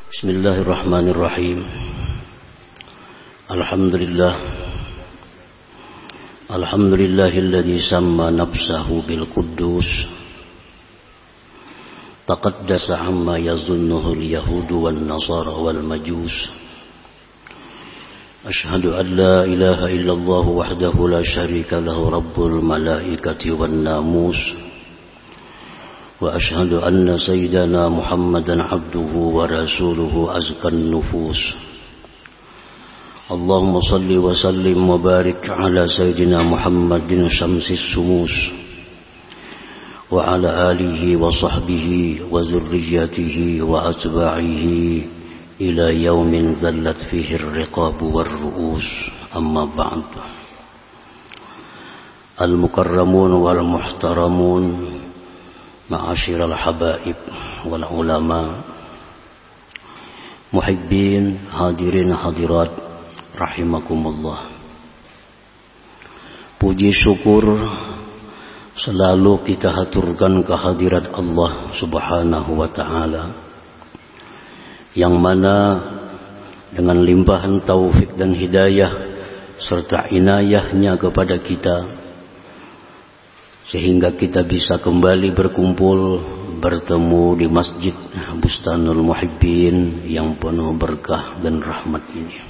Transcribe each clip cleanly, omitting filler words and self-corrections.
Bismillahirrahmanirrahim. Alhamdulillahilladzi samma nafsahu bil quddus taqaddasa amma yazunnuhu al-yahudu wan nasara wal majus. Ashhadu an la ilaha illallah wahdahu la syarika lahu rabbul malaikati wan namus. Wa ashhadu anna sayyidana Muhammadan abduhu wa rasuluhu azkan nufus. Allahumma salli wa sallim wa barik ala sayyidina Muhammadin syamsis sumus wa ala alihi wa sahbihi wa zurriyatihi wa atba'ihi ila yaumin zallat fihi ar-riqabu war-ru'us. Amma ba'd. Al-mukarramun wal muhtaramun, ma'asyiral habaib wal ulama, muhibbin, hadirin hadirat rahimakumullah. Puji syukur selalu kita haturkan kehadirat Allah Subhanahu wa ta'ala, yang mana dengan limpahan taufik dan hidayah serta inayahnya kepada kita, sehingga kita bisa kembali berkumpul bertemu di Masjid Bustanul Muhibbin yang penuh berkah dan rahmat ini.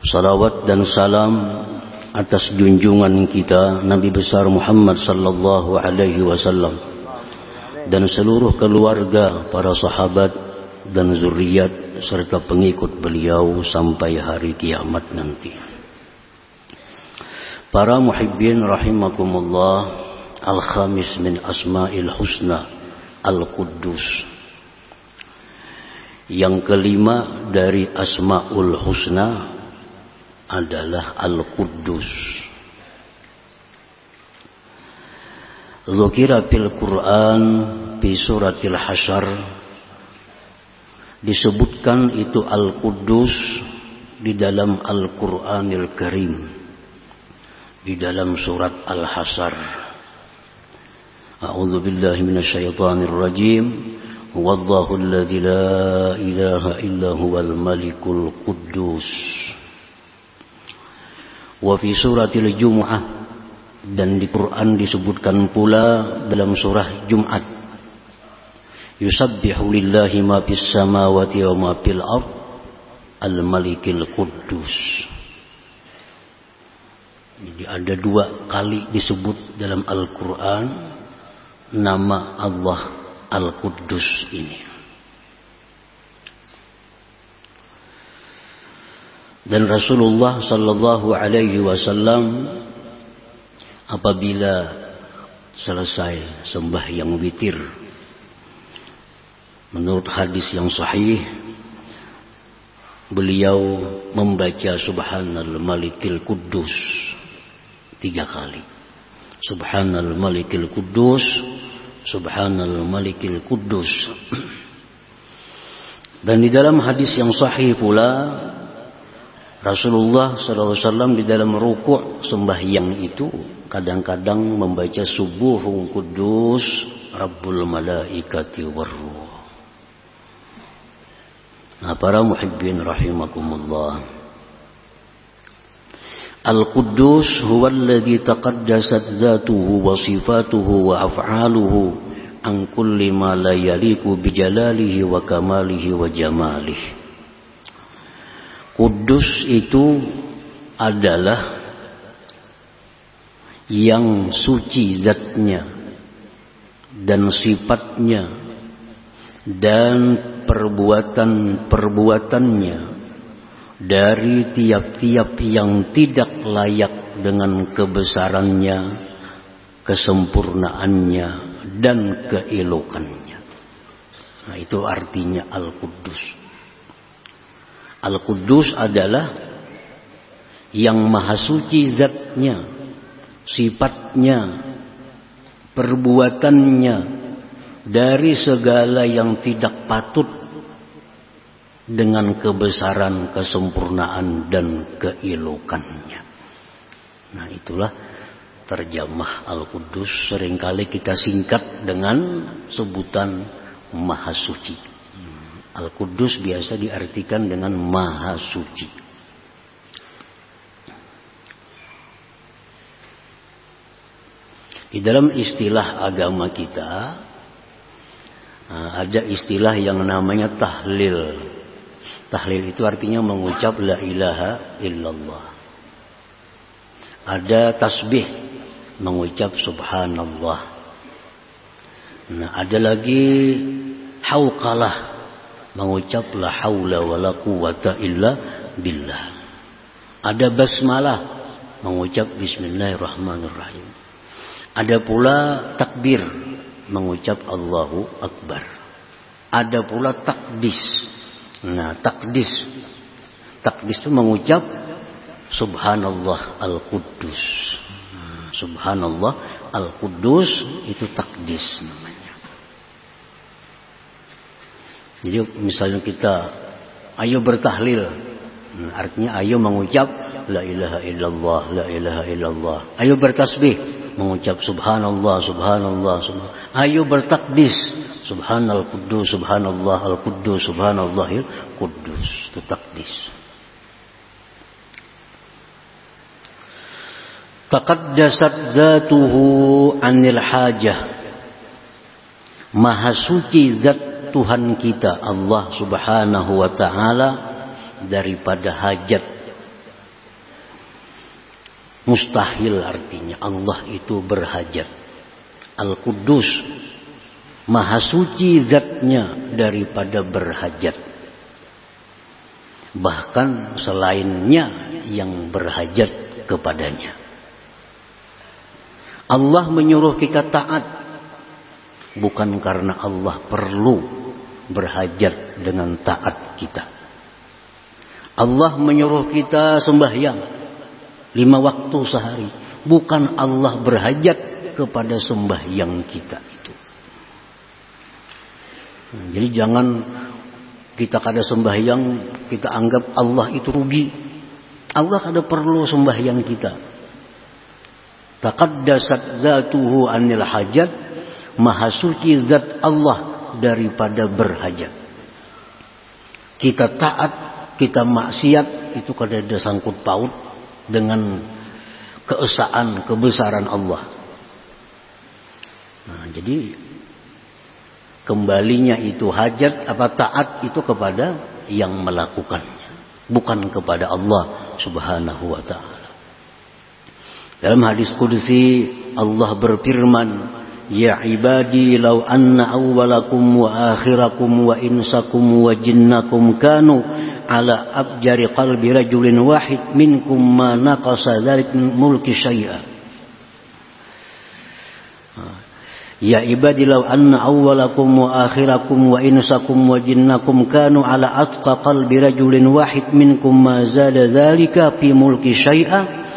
Salawat dan salam atas junjungan kita Nabi besar Muhammad sallallahu alaihi wasallam dan seluruh keluarga, para sahabat dan zuriat serta pengikut beliau sampai hari kiamat nanti. Para muhibbin rahimakumullah, al-khamis min asma'il husna al-quddus. Yang kelima dari asma'ul husna adalah al-quddus. Dzukira fil Quran fi suratil Hasyr, disebutkan itu al-quddus di dalam Al-Qur'anil Karim, di dalam surat Al-Hasyr. A'udzu billahi minasyaitonir rajim. Wallahu alladzi la ilaha illa huwal malikul quddus. Wa fi suratil Jumu'ah, dan di Quran disebutkan pula dalam surah Jumat, yusabbihu lillahi ma fis samawati wa ma fil ard al-malikil quddus. Jadi ada dua kali disebut dalam Al-Quran nama Allah Al-Quddus ini. Dan Rasulullah sallallahu alaihi wasallam apabila selesai sembahyang witir, menurut hadis yang sahih, beliau membaca Subhanal Malikil Quddus 3 kali. Subhanal Malikil Quddus, Subhanal Malikil Quddus. Dan di dalam hadis yang sahih pula, Rasulullah SAW di dalam rukuk sembahyang itu kadang-kadang membaca Subuhun Quddus Rabbul Malaikati Warruh. Nah, para muhibbin rahimakumullah, Al-Quddus huwa alladhi taqaddasat zatuhu wa sifatuhu wa af'aluhu an kulli ma la yaliku bijalalihi wa kamalihi wa jamalihi. Kudus itu adalah yang suci zatnya dan sifatnya dan perbuatan-perbuatannya dari tiap-tiap yang tidak layak dengan kebesarannya, kesempurnaannya, dan keelokannya. Nah, itu artinya Al-Quddus. Al-Quddus adalah yang maha suci zatnya, sifatnya, perbuatannya, dari segala yang tidak patut dengan kebesaran, kesempurnaan, dan keelokannya. Nah, itulah terjemah Al-Quddus. Seringkali kita singkat dengan sebutan Maha Suci. Al-Quddus biasa diartikan dengan Maha Suci. Di dalam istilah agama kita ada istilah yang namanya tahlil. Tahlil itu artinya mengucap la ilaha illallah. Ada tasbih, mengucap subhanallah. Nah, ada lagi hauqalah, mengucap la haula wala quwata illa billah. Ada basmalah, mengucap bismillahirrahmanirrahim. Ada pula takbir, mengucap Allahu Akbar. Ada pula takdis. Nah, takdis itu mengucap Subhanallah Al-Quddus. Subhanallah Al-Quddus itu takdis namanya. Jadi misalnya kita ayo bertahlil, artinya ayo mengucap la ilaha illallah, la ilaha illallah. Ayo bertasbih, mengucap subhanallah, subhanallah, subhanallah. Ayo bertakdis, subhanal quddus, subhanallah al quddus, subhanallahil quddus. Itu takdis. Taqaddasat zatuhu anil hajah. Maha suci zat Tuhan kita Allah subhanahu wa ta'ala daripada hajat. Mustahil artinya Allah itu berhajat. Al-Quddus, Maha suci zatnya daripada berhajat. Bahkan selainnya yang berhajat kepadanya. Allah menyuruh kita taat bukan karena Allah perlu berhajat dengan taat kita. Allah menyuruh kita sembahyang 5 waktu sehari, bukan Allah berhajat kepada sembahyang kita itu. Jadi jangan kita kada sembahyang kita anggap Allah itu rugi. Allah kada perlu sembahyang kita. Taqaddasat zatuhu anil hajat. Maha suci zat Allah daripada berhajat. Kita taat, kita maksiat itu kada ada sangkut paut dengan keesaan, kebesaran Allah. Nah, jadi kembalinya itu hajat apa taat itu kepada yang melakukannya, bukan kepada Allah subhanahu wa ta'ala. Dalam hadis qudsi Allah berfirman, ya ibadi law anna awwalakum wa akhirakum wa insakum wa jinnakum kanu ala abjari qalbi rajulin wahid minkum ma naqasa dzalik min mulki syai'a. Ya ibadi law anna awwalakum wa akhirakum wa insakum wa jinnakum kanu ala atqa qalbi rajulin wahid minkum ma zada dzalika fi mulki syai'a.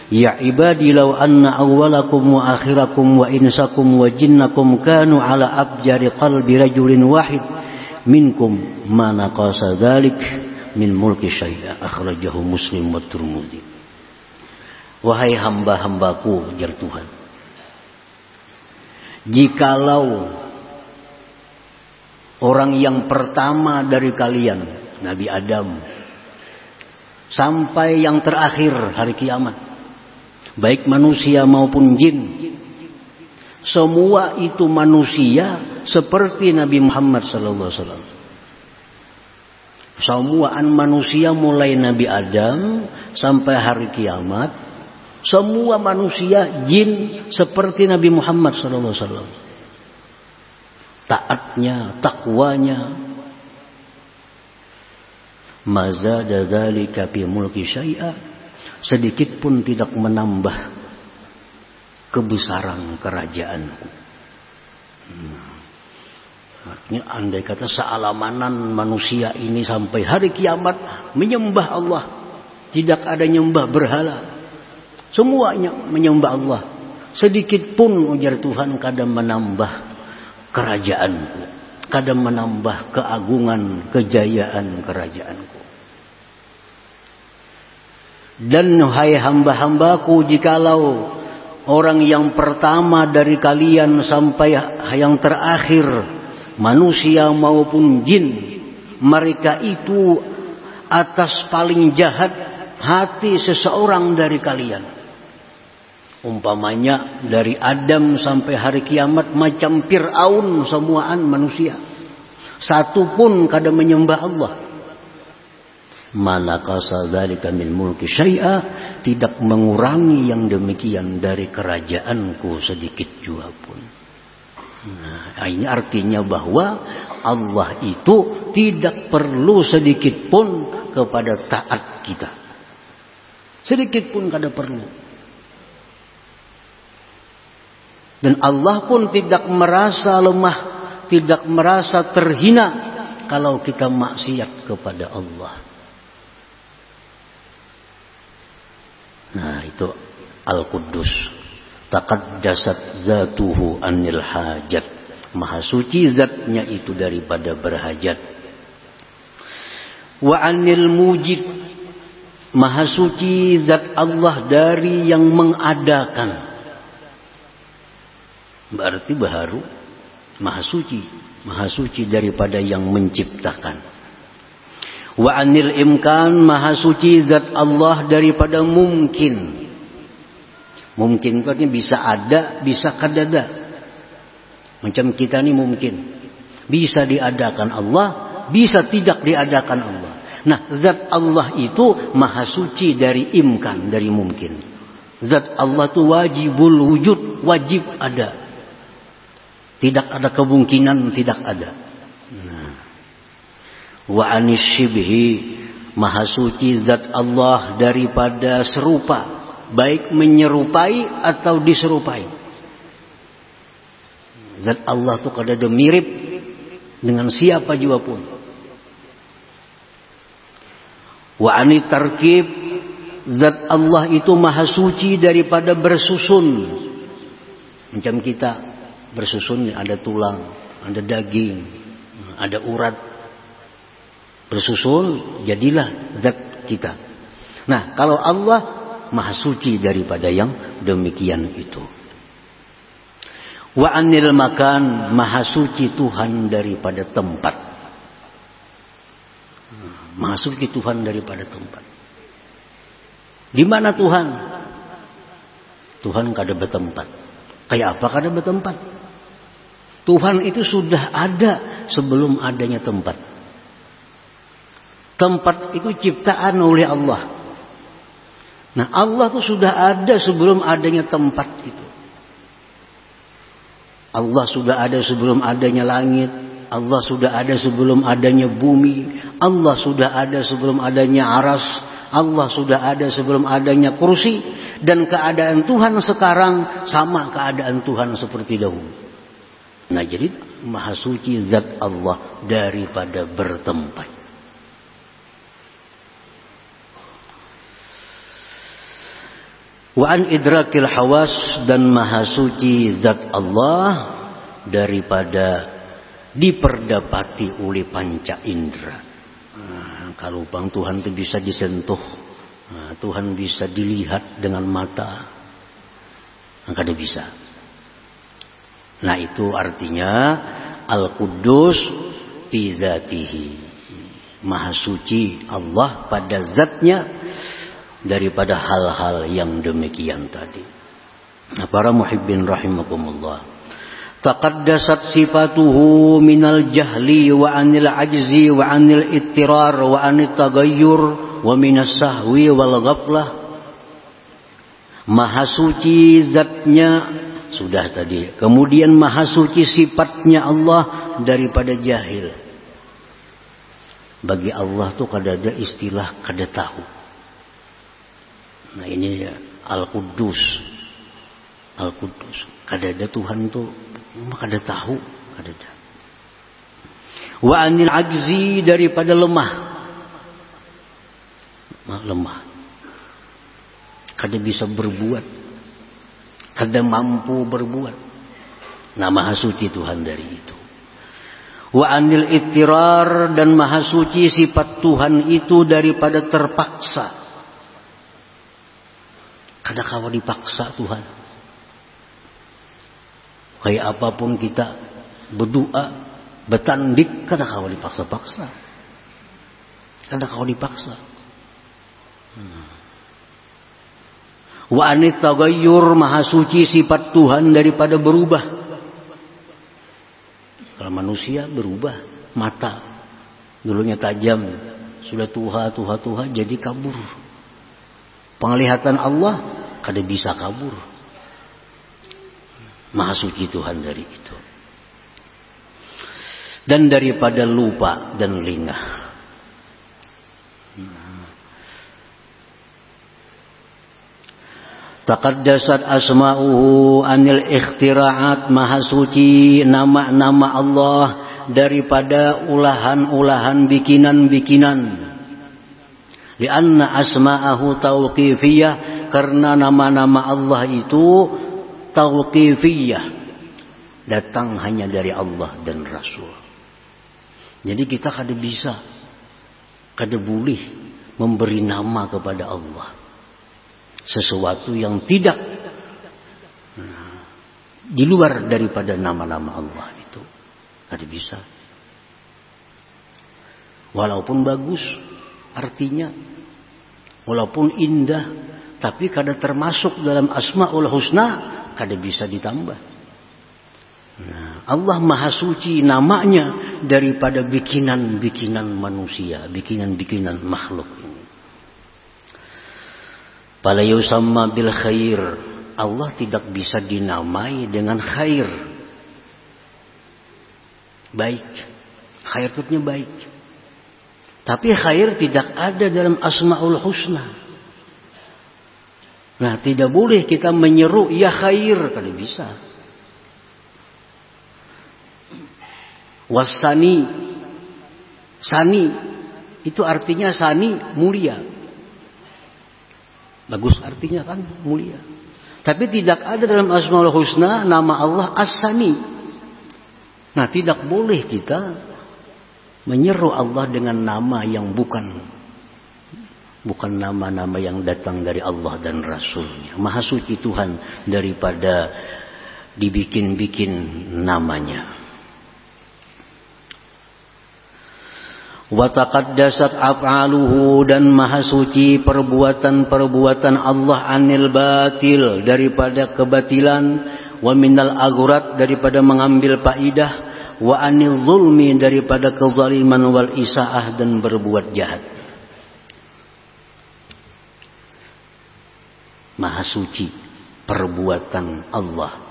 Ya ibadi law anna awwalakum wa akhirakum wa insakum wa jinnakum kanu ala abjari qalbi rajulin wahid minkum ma naqasa dzalik min mulki syai'a. Akhrajahu Muslim wa Tirmidzi. Wahai hamba-hambaku, ujar Tuhan, jikalau orang yang pertama dari kalian, Nabi Adam, sampai yang terakhir hari kiamat, baik manusia maupun jin, semua itu manusia seperti Nabi Muhammad sallallahu alaihi wasallam. Semuaan manusia mulai Nabi Adam sampai hari kiamat, semua manusia jin seperti Nabi Muhammad sallallahu alaihi wasallam. Taatnya, takwanya, mazada dzalika fi mulki syai'a, sedikit pun tidak menambah kebesaran kerajaanku. Artinya andai kata sealamanan manusia ini sampai hari kiamat menyembah Allah, tidak ada nyembah berhala, semuanya menyembah Allah, sedikit pun ujar Tuhan kadang menambah kerajaanku, kadang menambah keagungan, kejayaan kerajaanku. Dan hai hamba-hambaku, jikalau orang yang pertama dari kalian sampai yang terakhir, manusia maupun jin, mereka itu atas paling jahat hati seseorang dari kalian. Umpamanya dari Adam sampai hari kiamat macam Fir'aun semuaan manusia. Satu pun kada menyembah Allah. Manakasa dzalika min mulki syai'a, tidak mengurangi yang demikian dari kerajaanku sedikit jua pun. Nah, ini artinya bahwa Allah itu tidak perlu sedikit pun kepada taat kita. Sedikit pun kada perlu. Dan Allah pun tidak merasa lemah, tidak merasa terhina kalau kita maksiat kepada Allah. Nah, itu Al-Quddus. Taqaddasat zatuhu anil hajat. Maha suci zatnya itu daripada berhajat. Wa anil mujid. Maha suci zat Allah dari yang mengadakan. Berarti baharu maha suci daripada yang menciptakan. Wa anil imkan, maha suci zat Allah daripada mungkin. Mungkin kan bisa ada, bisa kadada. Macam kita ni mungkin bisa diadakan Allah, bisa tidak diadakan Allah. Nah, zat Allah itu maha suci dari imkan, dari mungkin. Zat Allah itu wajibul wujud, wajib ada. Tidak ada kemungkinan tidak ada. Nah. Wa anis syibhi, maha suci zat Allah daripada serupa, baik menyerupai atau diserupai. Zat Allah itu kada ada mirip dengan siapa jua pun. Wa anit tarkib, zat Allah itu maha suci daripada bersusun. Macam kita bersusun, ada tulang, ada daging, ada urat. Bersusun, jadilah zat kita. Nah, kalau Allah maha suci daripada yang demikian itu. Wa anil makan, maha suci Tuhan daripada tempat. Maha suci Tuhan daripada tempat. Di mana Tuhan? Tuhan kada bertempat. Kayak apa kada bertempat? Tuhan itu sudah ada sebelum adanya tempat. Tempat itu ciptaan oleh Allah. Nah, Allah itu sudah ada sebelum adanya tempat itu. Allah sudah ada sebelum adanya langit. Allah sudah ada sebelum adanya bumi. Allah sudah ada sebelum adanya aras. Allah sudah ada sebelum adanya kursi. Dan keadaan Tuhan sekarang sama keadaan Tuhan seperti dahulu. Nah, jadi maha suci zat Allah daripada bertempat. Wa an idrakil hawas, dan maha suci zat Allah daripada diperdapati oleh panca indera. Nah, kalau bang Tuhan itu bisa disentuh, nah, Tuhan bisa dilihat dengan mata, kada bisa. Nah, itu artinya Al-Quddus fi dzatihi. Maha suci Allah pada zatnya daripada hal-hal yang demikian tadi. Nah, para muhibbin rahimakumullah. Taqaddasat sifatuhu minal jahli wa anil ajzi wa anil ittirar wa anil tagayyur wa minas sahwi wal ghaflah. Maha suci zatnya sudah tadi. Kemudian maha suci sifatnya Allah daripada jahil. Bagi Allah tuh kada ada istilah kada tahu. Nah, ini Al-Quddus. Al-Quddus. Kada ada Tuhan tuh kada tahu, kada ada. Wa anil ajzi, daripada lemah. Lemah. Kada bisa berbuat. Kada mampu berbuat. Nah, maha suci Tuhan dari itu. Wa anil ittirar, dan maha suci sifat Tuhan itu daripada terpaksa. Kada kawa dipaksa Tuhan. Kayak apapun kita berdoa, bertandik, kada kawa dipaksa-paksa. Karena kau dipaksa. Wa anit tagayyur, maha suci sifat Tuhan daripada berubah. Kalau manusia berubah, mata dulunya tajam, sudah tuha jadi kabur. Penglihatan Allah kada bisa kabur. Maha suci Tuhan dari itu. Dan daripada lupa dan lengah. Taqaddasat asma'uhu anil ikhtira'at, maha suci nama-nama Allah daripada ulahan-ulahan bikinan-bikinan. Lianna asma'ahu tauqifiyah, karena nama-nama Allah itu tauqifiyah, datang hanya dari Allah dan Rasul. Jadi kita kada bisa, kada boleh memberi nama kepada Allah sesuatu yang tidak di luar daripada nama-nama Allah itu. Kada bisa. Walaupun bagus artinya, walaupun indah, tapi kada termasuk dalam Asmaul Husna, kada bisa ditambah. Nah, Allah maha suci namanya daripada bikinan-bikinan manusia, bikinan-bikinan makhluk ini. Fala yusamma bil khair, Allah tidak bisa dinamai dengan khair. Baik. Khair itu baik. Tapi khair tidak ada dalam Asmaul Husna. Nah, tidak boleh kita menyeru ya khair, kada bisa. Wasani, sani itu artinya sani mulia. Bagus artinya kan mulia. Tapi tidak ada dalam Asmaul Husna nama Allah As-Sani. Nah, tidak boleh kita menyeru Allah dengan nama yang bukan nama-nama yang datang dari Allah dan Rasulnya. Maha suci Tuhan daripada dibikin-bikin namanya. Wa taqaddasat af'aluhu, dan maha suci perbuatan-perbuatan Allah anil batil, daripada kebatilan, wa minal aghurat, daripada mengambil faidah, wa anil zulmi, daripada kezaliman, wal isaah, dan berbuat jahat. Maha suci perbuatan Allah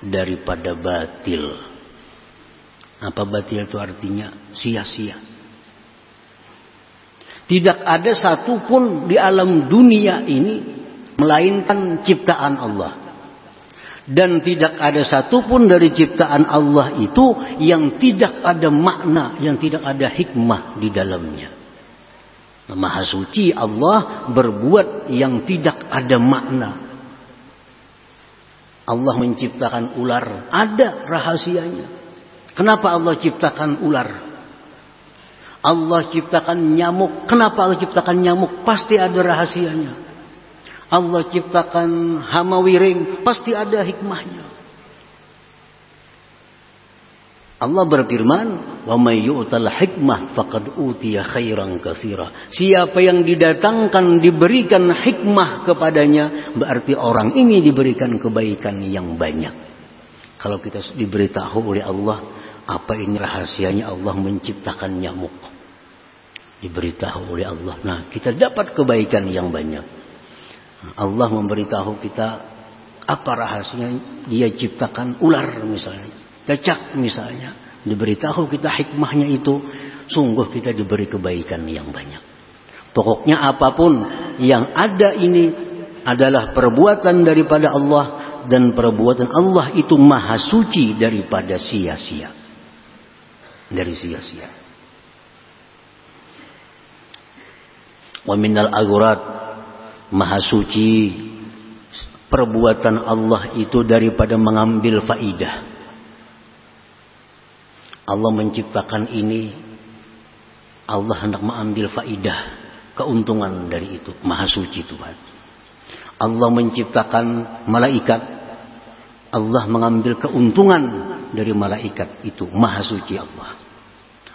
daripada batil. Apa batil itu artinya? Sia-sia. Tidak ada satupun di alam dunia ini melainkan ciptaan Allah. Dan tidak ada satupun dari ciptaan Allah itu yang tidak ada makna, yang tidak ada hikmah di dalamnya. Maha suci Allah berbuat yang tidak ada makna. Allah menciptakan ular, ada rahasianya. Kenapa Allah ciptakan ular? Allah ciptakan nyamuk. Kenapa Allah ciptakan nyamuk? Pasti ada rahasianya. Allah ciptakan hama wiring. Pasti ada hikmahnya. Allah berfirman, "Wa may yu'tal hikmah faqad utiya khairan katsira." Siapa yang didatangkan, diberikan hikmah kepadanya, berarti orang ini diberikan kebaikan yang banyak. Kalau kita diberitahu oleh Allah, apa ini rahasianya Allah menciptakan nyamuk? Diberitahu oleh Allah. Nah, kita dapat kebaikan yang banyak. Allah memberitahu kita apa rahasianya dia ciptakan ular misalnya, cacak misalnya. Diberitahu kita hikmahnya itu, sungguh kita diberi kebaikan yang banyak. Pokoknya apapun yang ada ini adalah perbuatan daripada Allah, dan perbuatan Allah itu maha suci daripada sia-sia. Dari sia-sia. Wa minal aghurat, maha suci perbuatan Allah itu daripada mengambil faidah. Allah menciptakan ini, Allah hendak mengambil faidah, keuntungan dari itu. Maha suci Tuhan. Allah menciptakan malaikat, Allah mengambil keuntungan dari malaikat itu. Maha suci Allah.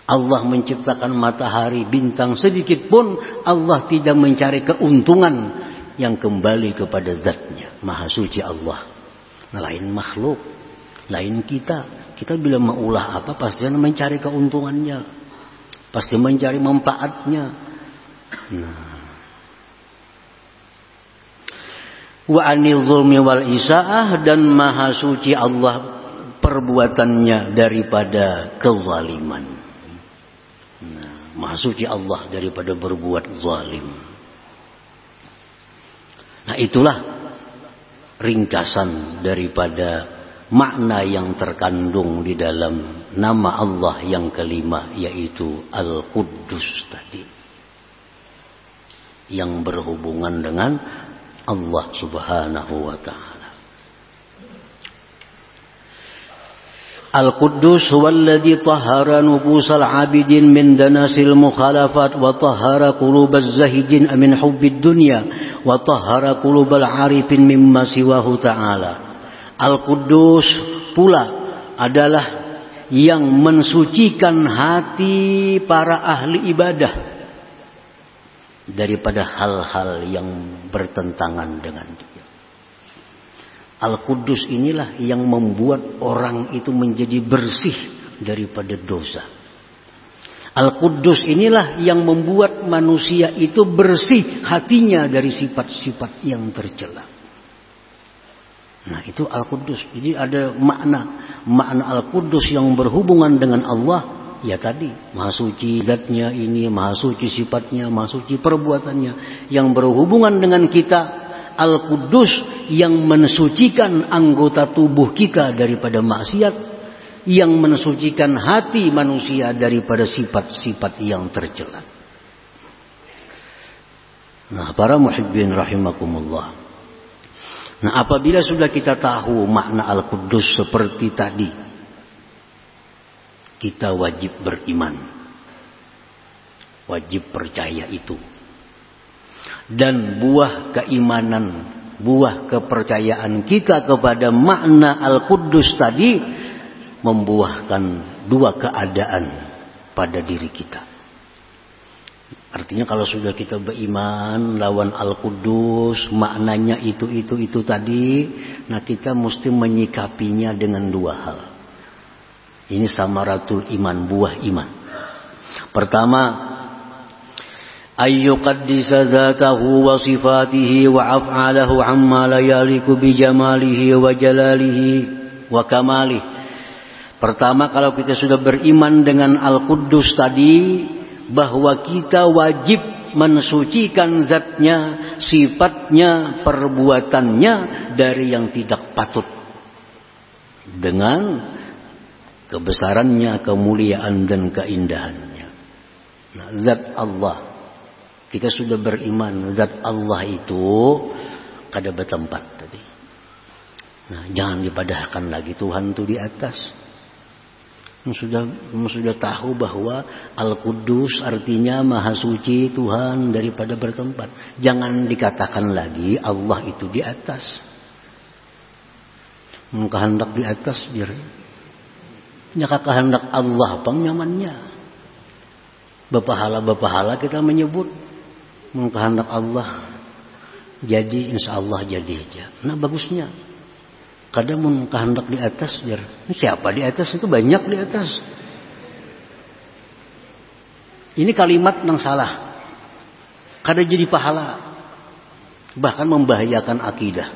Allah menciptakan matahari, bintang, sedikit pun Allah tidak mencari keuntungan yang kembali kepada zatnya. Maha suci Allah. Nah, lain makhluk, lain kita. Kita bila maulah apa pasti mencari keuntungannya, pasti mencari manfaatnya. Wa anil zulmi wal isaah, dan maha suci Allah perbuatannya daripada kezaliman. Maha suci Allah daripada berbuat zalim. Nah, itulah ringkasan daripada makna yang terkandung di dalam nama Allah yang kelima, yaitu Al-Quddus tadi, yang berhubungan dengan Allah Subhanahu wa ta'ala. Al-Quddus huwa alladhi tahhara nufusal abidin min danasil mukhalafat wa tahhara qulubaz zahidin min hubbid dunya wa tahhara qulubal arifin mimma siwahu ta'ala. Al-Quddus pula adalah yang mensucikan hati para ahli ibadah daripada hal-hal yang bertentangan dengan dia. Al-Quddus inilah yang membuat orang itu menjadi bersih daripada dosa. Al-Quddus inilah yang membuat manusia itu bersih hatinya dari sifat-sifat yang tercela. Nah, itu Al-Quddus. Jadi ada makna Al-Quddus yang berhubungan dengan Allah. Ya tadi, maha suci zatnya ini, maha suci sifatnya, maha suci perbuatannya. Yang berhubungan dengan kita, Al-Quddus yang mensucikan anggota tubuh kita daripada maksiat, yang mensucikan hati manusia daripada sifat-sifat yang tercela. Nah, para muhibbin rahimakumullah. Nah, apabila sudah kita tahu makna Al-Quddus seperti tadi, kita wajib beriman, wajib percaya itu. Dan buah keimanan, buah kepercayaan kita kepada makna Al-Quddus tadi membuahkan dua keadaan pada diri kita. Artinya kalau sudah kita beriman lawan Al-Quddus, maknanya itu tadi, nah kita mesti menyikapinya dengan dua hal. Ini samaratul iman, buah iman. Pertama, ayyuqaddisa zatahu wa sifatihi wa af'alahu amma la yaliku bi jamalihi wa jalalihi wa kamalih. Pertama, kalau kita sudah beriman dengan Al-Quddus tadi, bahwa kita wajib mensucikan zatnya, sifatnya, perbuatannya dari yang tidak patut, dengan kebesarannya, kemuliaan dan keindahannya. Nah, zat Allah, kita sudah beriman zat Allah itu kada bertempat tadi. Nah, jangan dipadahkan lagi Tuhan itu di atas. Sudah tahu bahwa Al-Quddus artinya maha suci Tuhan daripada bertempat. Jangan dikatakan lagi Allah itu di atas. Kehendak di atas diri. Nyaka kehendak Allah penyamannya. Bepahala kita menyebut kehendak Allah. Jadi insya Allah jadi aja. Nah, bagusnya. Kadang mun kehendak di atas, siapa di atas itu banyak di atas. Ini kalimat yang salah. Kadang jadi pahala, bahkan membahayakan akidah.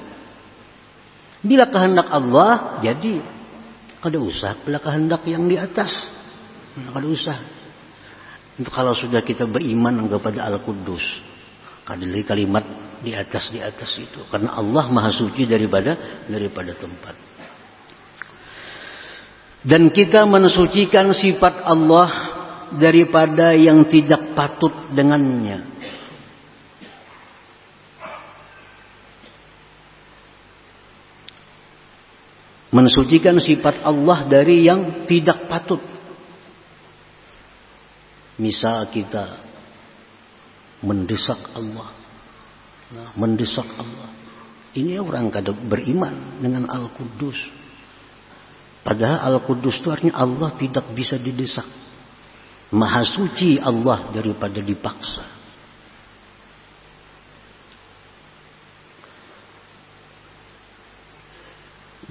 Bila kehendak Allah, jadi kada usah bila kehendak yang di atas. Kada usah. Itu kalau sudah kita beriman kepada Al-Quddus, kada lagi kalimat di atas itu, karena Allah maha suci daripada tempat. Dan kita mensucikan sifat Allah daripada yang tidak patut dengannya. Mensucikan sifat Allah dari yang tidak patut. Misal kita mendesak Allah. Nah, mendesak Allah. Ini orang kada beriman dengan Al-Quddus. Padahal Al-Quddus itu artinya Allah tidak bisa didesak. Maha suci Allah daripada dipaksa.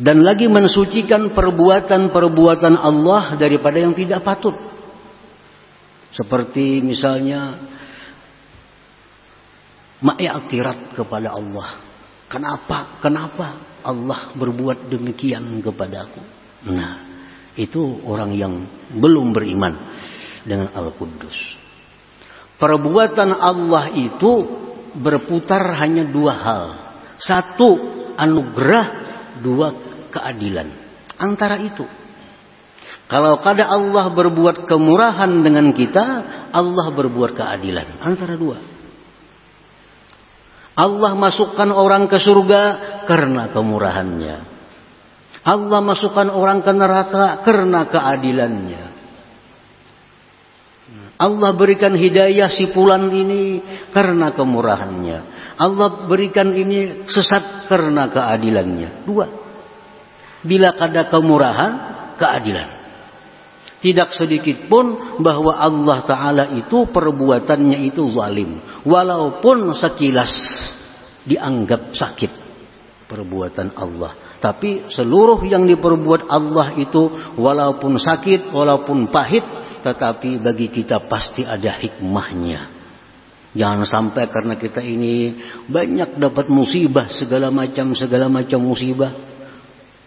Dan lagi mensucikan perbuatan-perbuatan Allah daripada yang tidak patut. Seperti misalnya ma'iktirat kepada Allah. Kenapa Allah berbuat demikian kepadaku? Nah, itu orang yang belum beriman dengan Al-Quddus. Perbuatan Allah itu berputar hanya dua hal. Satu, anugerah. Dua, keadilan. Antara itu. Kalau kada Allah berbuat kemurahan dengan kita, Allah berbuat keadilan. Antara dua. Allah masukkan orang ke surga karena kemurahannya. Allah masukkan orang ke neraka karena keadilannya. Allah berikan hidayah si fulan ini karena kemurahannya. Allah berikan ini sesat karena keadilannya. Dua. Bila kada kemurahan, keadilan. Tidak sedikit pun bahwa Allah Ta'ala itu perbuatannya itu zalim. Walaupun sekilas dianggap sakit perbuatan Allah. Tapi seluruh yang diperbuat Allah itu walaupun sakit, walaupun pahit, tetapi bagi kita pasti ada hikmahnya. Jangan sampai karena kita ini banyak dapat musibah, segala macam musibah.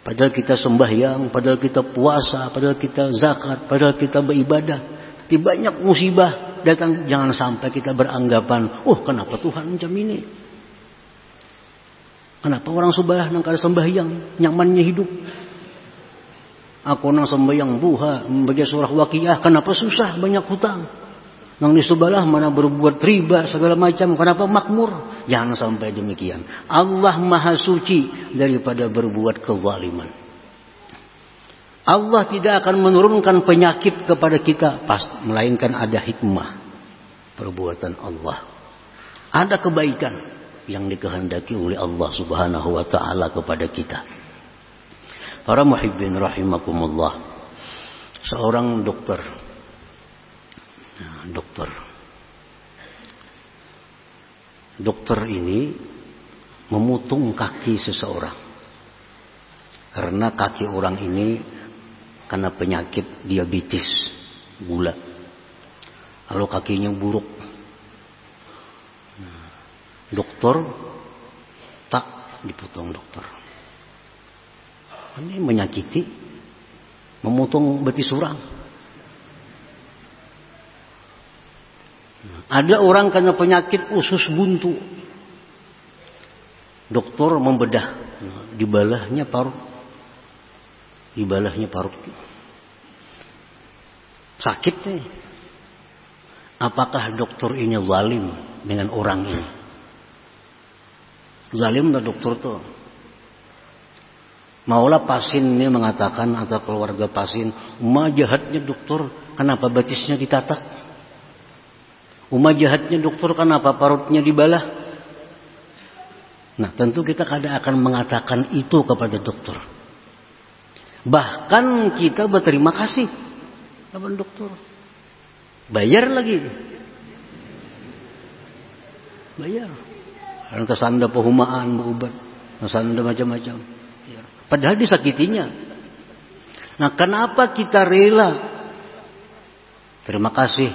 Padahal kita sembahyang, padahal kita puasa, padahal kita zakat, padahal kita beribadah. Tapi banyak musibah datang, jangan sampai kita beranggapan, oh kenapa Tuhan macam ini? Kenapa orang sebelah nang kada sembahyang, nyamannya hidup? Aku nang sembahyang buha, membaca surah Waqiah, kenapa susah, banyak hutang? Nang di sebelah mana berbuat riba segala macam, kenapa makmur? Jangan sampai demikian. Allah Maha Suci daripada berbuat kezaliman. Allah tidak akan menurunkan penyakit kepada kita, melainkan ada hikmah perbuatan Allah. Ada kebaikan yang dikehendaki oleh Allah Subhanahu wa taala kepada kita. Para muhibbin rahimakumullah. Seorang dokter ini memutung kaki seseorang karena kaki orang ini kena penyakit diabetes, gula, lalu kakinya buruk. Dokter tak dipotong dokter. Ini menyakiti, memotong betis orang. Ada orang kena penyakit usus buntu. Dokter membedah, dibalahnya parut. Sakit nih. Apakah dokter ini zalim dengan orang ini? Zalim tak dokter tuh? Maulah pasien ini mengatakan atau keluarga pasien, jahatnya dokter, kenapa betisnya ditatak? Jahatnya dokter, kenapa parutnya dibalah? Nah, tentu kita kadang akan mengatakan itu kepada dokter. Bahkan kita berterima kasih kepada dokter. Bayar lagi. Bayar. Karena kesanda pehumaan, berobat. Kesanda macam-macam. Padahal disakitinya. Nah, kenapa kita rela? Terima kasih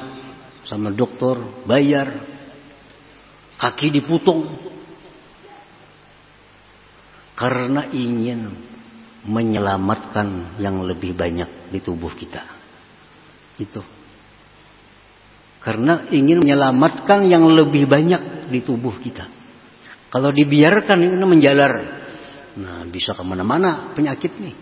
sama dokter, bayar, kaki diputung, karena ingin menyelamatkan yang lebih banyak di tubuh kita. Itu karena ingin menyelamatkan yang lebih banyak di tubuh kita. Kalau dibiarkan ini menjalar, nah bisa kemana-mana penyakit nih.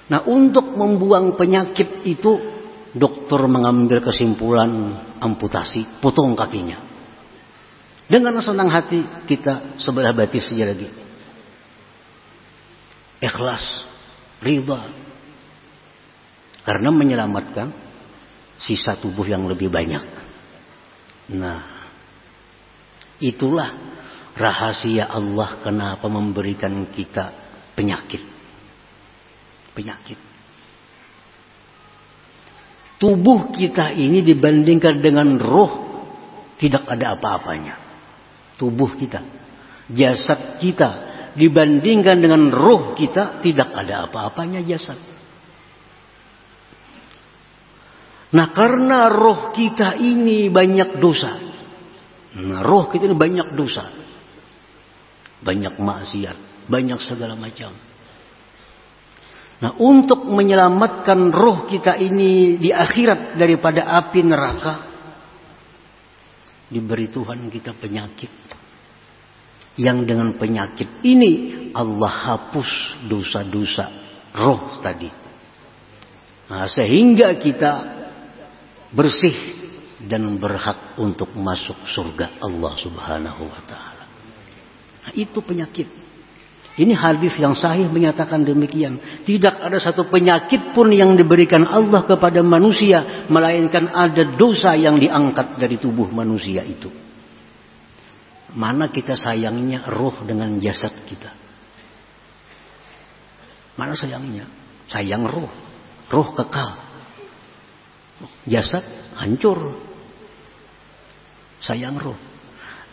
Nah, untuk membuang penyakit itu dokter mengambil kesimpulan amputasi, potong kakinya. Dengan senang hati kita sebelah batis saja lagi. Ikhlas, ridha. Karena menyelamatkan sisa tubuh yang lebih banyak. Nah, itulah rahasia Allah kenapa memberikan kita penyakit. Tubuh kita ini dibandingkan dengan roh tidak ada apa-apanya. Tubuh kita, jasad kita dibandingkan dengan roh kita tidak ada apa-apanya jasad. Nah, karena roh kita ini banyak dosa. Roh kita ini banyak dosa. Banyak maksiat, banyak segala macam. Nah, untuk menyelamatkan roh kita ini di akhirat daripada api neraka, diberi Tuhan kita penyakit. Yang dengan penyakit ini Allah hapus dosa-dosa roh tadi. Nah, sehingga kita bersih dan berhak untuk masuk surga Allah Subhanahu wa taala. Nah, itu penyakit. Ini hadis yang sahih menyatakan demikian. Tidak ada satu penyakit pun yang diberikan Allah kepada manusia, melainkan ada dosa yang diangkat dari tubuh manusia itu. Mana kita sayangnya roh dengan jasad kita? Mana sayangnya? Sayang roh. Roh kekal. Jasad hancur. Sayang roh.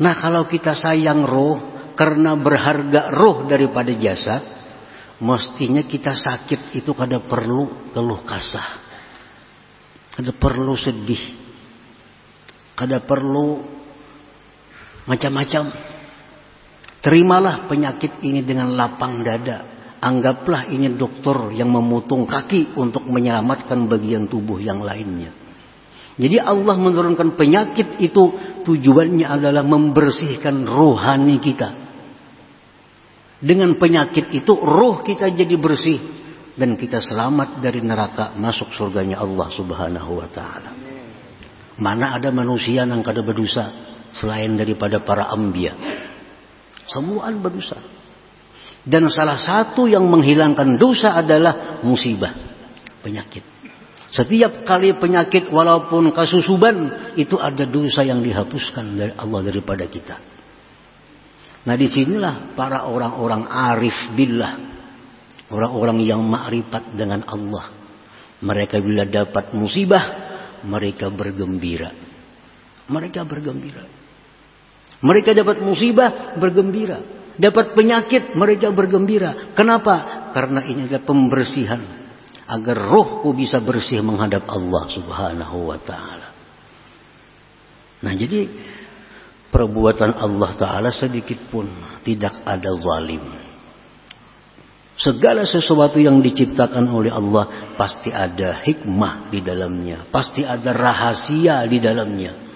Nah, kalau kita sayang roh, karena berharga roh daripada jasad, mestinya kita sakit itu kada perlu keluh kasah, kada perlu sedih, kada perlu macam-macam. Terimalah penyakit ini dengan lapang dada. Anggaplah ini dokter yang memutung kaki untuk menyelamatkan bagian tubuh yang lainnya. Jadi Allah menurunkan penyakit itu tujuannya adalah membersihkan rohani kita. Dengan penyakit itu roh kita jadi bersih dan kita selamat dari neraka, masuk surganya Allah Subhanahu wa taala. Mana ada manusia yang kada berdosa selain daripada para anbiya. Semua berdosa. Dan salah satu yang menghilangkan dosa adalah musibah, penyakit. Setiap kali penyakit walaupun kasusuban itu ada dosa yang dihapuskan dari Allah daripada kita. Nah, disinilah para orang-orang arif billah, orang-orang yang makrifat dengan Allah. Mereka bila dapat musibah, mereka bergembira. Mereka bergembira. Mereka dapat musibah, bergembira. Dapat penyakit, mereka bergembira. Kenapa? Karena ini adalah pembersihan. Agar rohku bisa bersih menghadap Allah Subhanahu wa ta'ala. Nah, jadi perbuatan Allah Ta'ala sedikit pun tidak ada zalim. Segala sesuatu yang diciptakan oleh Allah pasti ada hikmah di dalamnya. Pasti ada rahasia di dalamnya.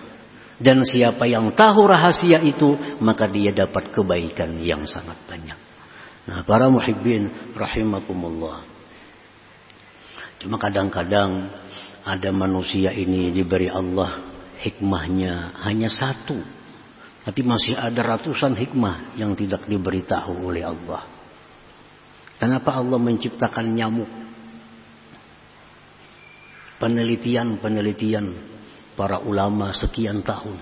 Dan siapa yang tahu rahasia itu, maka dia dapat kebaikan yang sangat banyak. Nah, para muhibbin rahimakumullah. Cuma kadang-kadang ada manusia ini diberi Allah hikmahnya hanya satu. Tapi masih ada ratusan hikmah yang tidak diberitahu oleh Allah. Kenapa Allah menciptakan nyamuk? Penelitian para ulama sekian tahun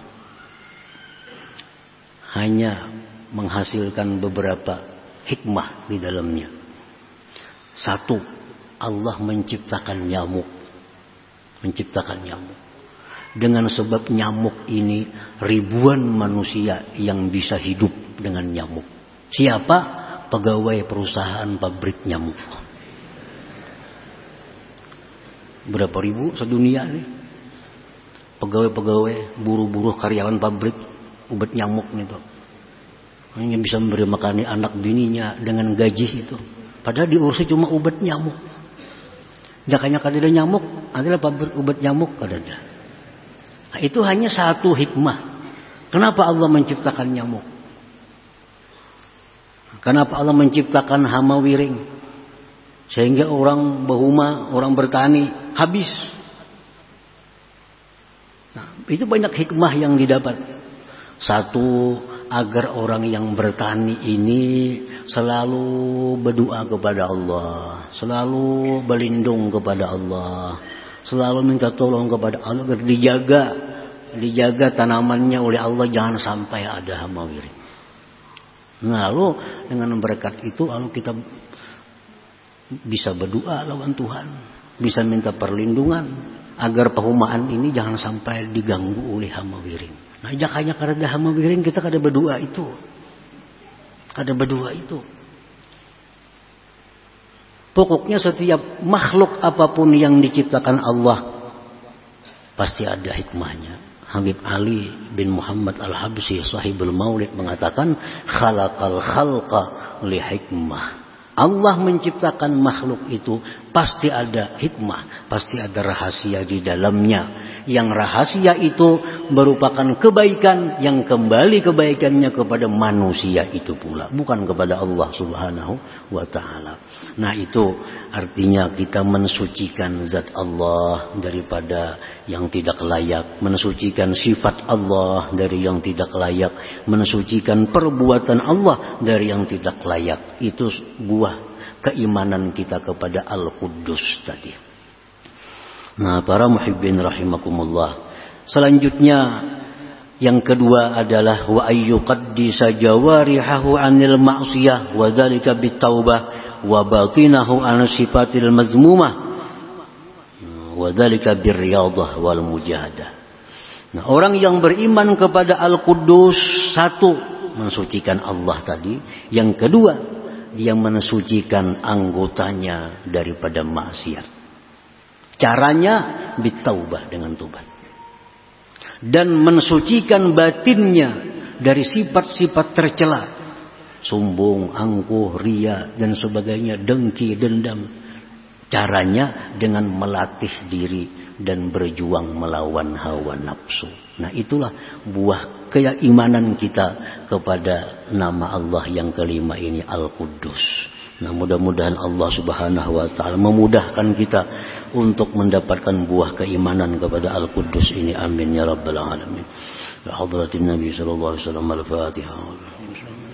hanya menghasilkan beberapa hikmah di dalamnya. Satu, Allah menciptakan nyamuk. Dengan sebab nyamuk ini ribuan manusia yang bisa hidup dengan nyamuk. Siapa? Pegawai perusahaan pabrik nyamuk. Berapa ribu sedunia nih? Pegawai-pegawai, buruh-buruh karyawan pabrik obat nyamuk itu. Hanya bisa memberi makan anak bininya dengan gaji itu. Padahal diurusi cuma obat nyamuk. Jakanya kada ada nyamuk, adalah pabrik obat nyamuk kada ada. Nah, itu hanya satu hikmah. Kenapa Allah menciptakan nyamuk? Kenapa Allah menciptakan hama wiring? Sehingga orang berhuma, orang bertani habis. Nah, itu banyak hikmah yang didapat. Satu, agar orang yang bertani ini selalu berdoa kepada Allah, selalu berlindung kepada Allah, selalu minta tolong kepada Allah agar dijaga tanamannya oleh Allah, jangan sampai ada hama wiring. Nah, lalu dengan berkat itu lalu kita bisa berdoa lawan Tuhan, bisa minta perlindungan, agar perumahan ini jangan sampai diganggu oleh hama wiring. Nah, jakanya kada hama wiring kita kada berdua itu. Kada berdua itu. Pokoknya setiap makhluk apapun yang diciptakan Allah pasti ada hikmahnya. Habib Ali bin Muhammad Al-Habsyi Sahibul Maulid mengatakan khalaqal khalqa li hikmah. Allah menciptakan makhluk itu pasti ada hikmah, pasti ada rahasia di dalamnya. Yang rahasia itu merupakan kebaikan yang kembali kebaikannya kepada manusia itu pula, bukan kepada Allah Subhanahu wa taala. Nah, itu artinya kita mensucikan zat Allah daripada yang tidak layak, mensucikan sifat Allah dari yang tidak layak, mensucikan perbuatan Allah dari yang tidak layak. Itu buah keimanan kita kepada Al-Quddus tadi. Nah, para muhibbin rahimakumullah. Selanjutnya yang kedua adalah wa ayyuqaddisa jawarihahu 'anil ma'siyah wa dzalika bitaubah wa batinahu 'an sifatil mazmumah wa dzalika birriyadhah wal mujahadah. Nah, orang yang beriman kepada Al-Quddus, satu, mensucikan Allah tadi. Yang kedua, dia mensucikan anggotanya daripada maksiat. Caranya bitaubah, dengan tobat. Dan mensucikan batinnya dari sifat-sifat tercela. Sombong, angkuh, ria dan sebagainya, dengki, dendam. Caranya dengan melatih diri dan berjuang melawan hawa nafsu. Nah, itulah buah keimanan kita kepada nama Allah yang kelima ini, Al-Quddus. Nah, mudah-mudahan Allah Subhanahu wa taala memudahkan kita untuk mendapatkan buah keimanan kepada Al-Quddus ini. Amin ya rabbal alamin. Ya hadratin Nabi sallallahu alaihi wasallam. Al-Fatihah.